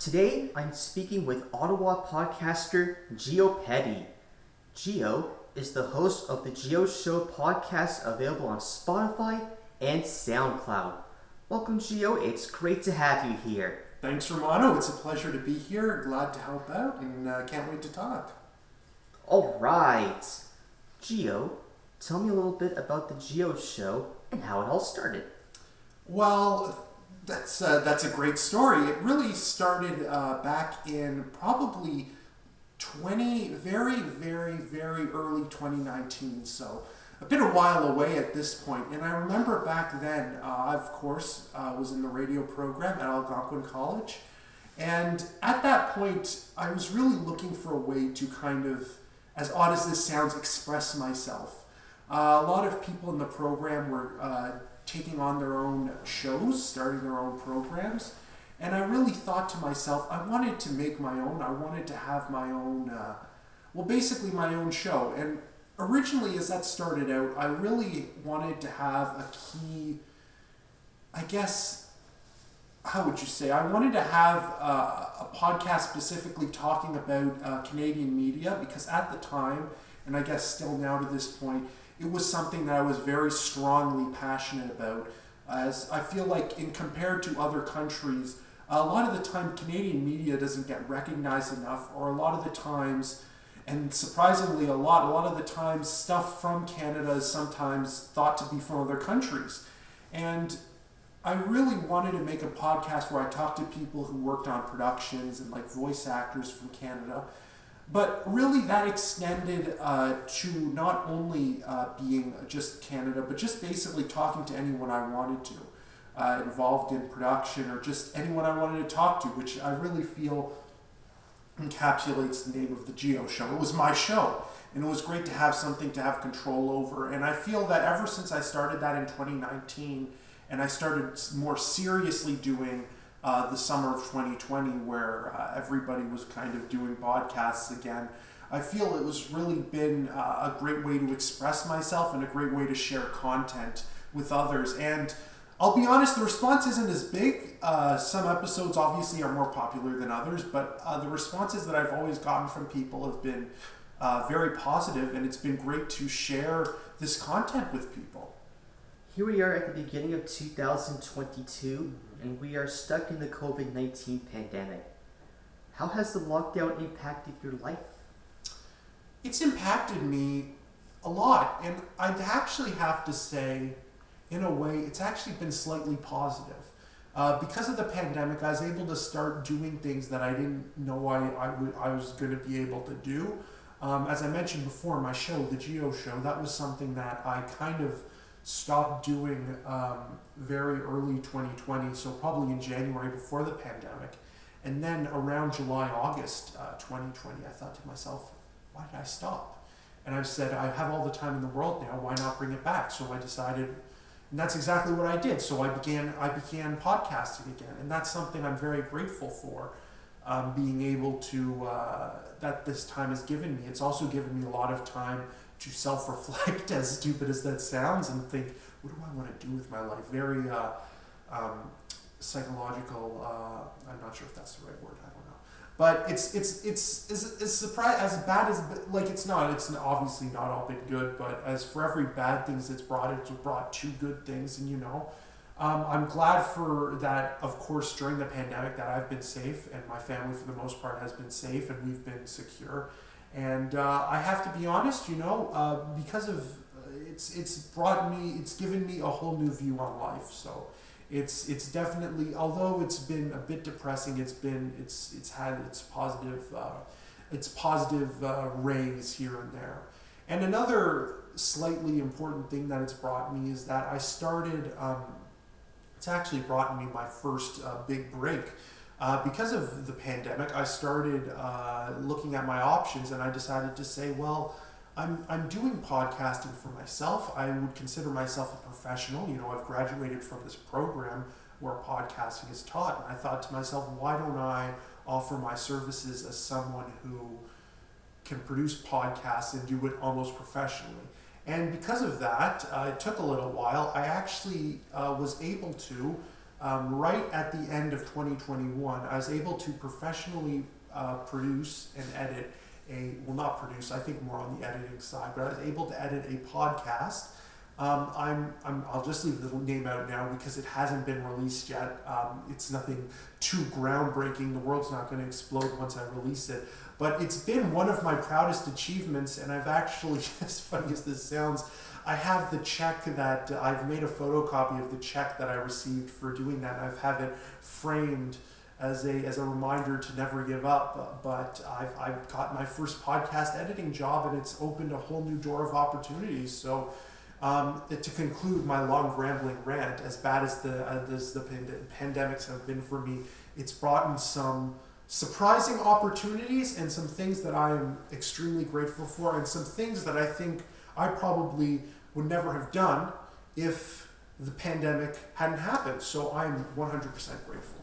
Today, I'm speaking with Ottawa podcaster Gio Petty. Gio is the host of the Gio Show podcast available on Spotify and SoundCloud. Welcome, Gio. It's great to have you here. Thanks, Romano. It's a pleasure to be here. Glad to help out and can't wait to talk. All right. Gio, tell me a little bit about the Gio Show and how it all started. Well, that's a great story. It really started back in probably very early 2019. So a bit a while away at this point. And I remember back then, I, of course, was in the radio program at Algonquin College. And at that point, I was really looking for a way to kind of, as odd as this sounds, express myself. A lot of people in the program were taking on their own shows, starting their own programs. And I really thought to myself, I wanted to make my own. I wanted to have my own, basically my own show. And originally, as that started out, I really wanted to have a key, I guess, how would you say? I wanted to have a podcast specifically talking about Canadian media because at the time, and I guess still now to this point, it was something that I was very strongly passionate about. As I feel like in compared to other countries, a lot of the time Canadian media doesn't get recognized enough, or a lot of the times, and surprisingly a lot of the times stuff from Canada is sometimes thought to be from other countries. And I really wanted to make a podcast where I talked to people who worked on productions and like voice actors from Canada. But really that extended to not only being just Canada, but just basically talking to anyone I wanted to, involved in production or just anyone I wanted to talk to, which I really feel encapsulates the name of the Gio Show. It was my show, and it was great to have something to have control over. And I feel that ever since I started that in 2019, and I started more seriously doing the summer of 2020 where everybody was kind of doing podcasts again, I feel it was really been a great way to express myself and a great way to share content with others. And I'll be honest, the response isn't as big. Some episodes obviously are more popular than others, but the responses that I've always gotten from people have been very positive, and it's been great to share this content with people. Here we are at the beginning of 2022, and we are stuck in the COVID-19 pandemic. How has the lockdown impacted your life? It's impacted me a lot, and I'd actually have to say, in a way, it's actually been slightly positive. Because of the pandemic, I was able to start doing things that I didn't know I was going to be able to do. As I mentioned before, my show, the Gio Show, that was something that I kind of stopped doing very early 2020, so probably in January before the pandemic. And then around July, August 2020, I thought to myself, why did I stop? And I said, I have all the time in the world now, why not bring it back? So I decided, and that's exactly what I did. So I began podcasting again, and that's something I'm very grateful for, being able to, that this time has given me. It's also given me a lot of time to self-reflect, as stupid as that sounds, and think, what do I want to do with my life? Very psychological. I'm not sure if that's the right word. I don't know. But it's surprise as bad as like it's not. It's obviously not all been good. But as for every bad things it's brought two good things, and I'm glad for that. Of course, during the pandemic, that I've been safe, and my family for the most part has been safe, and we've been secure. And I have to be honest, because of it's given me a whole new view on life. So it's definitely, although it's been a bit depressing, it's had its positive rays here and there. And another slightly important thing that it's brought me is that I started. It's actually brought me my first big break. Because of the pandemic, I started looking at my options, and I decided to say, well, I'm doing podcasting for myself. I would consider myself a professional. I've graduated from this program where podcasting is taught, and I thought to myself, why don't I offer my services as someone who can produce podcasts and do it almost professionally? And because of that, it took a little while. I actually was able to right at the end of 2021, I was able to professionally produce and edit not produce, I think more on the editing side, but I was able to edit a podcast. I'll just leave the name out now because it hasn't been released yet. It's nothing too groundbreaking. The world's not going to explode once I release it. But it's been one of my proudest achievements, and I've actually, as funny as this sounds, I have the check that I've made a photocopy of the check that I received for doing that. I've have it framed as a reminder to never give up. But I've got my first podcast editing job, and it's opened a whole new door of opportunities. So to conclude my long rambling rant, as bad as the pandemics have been for me, it's brought in some surprising opportunities and some things that I am extremely grateful for, and some things that I think I probably would never have done if the pandemic hadn't happened. So I'm 100% grateful.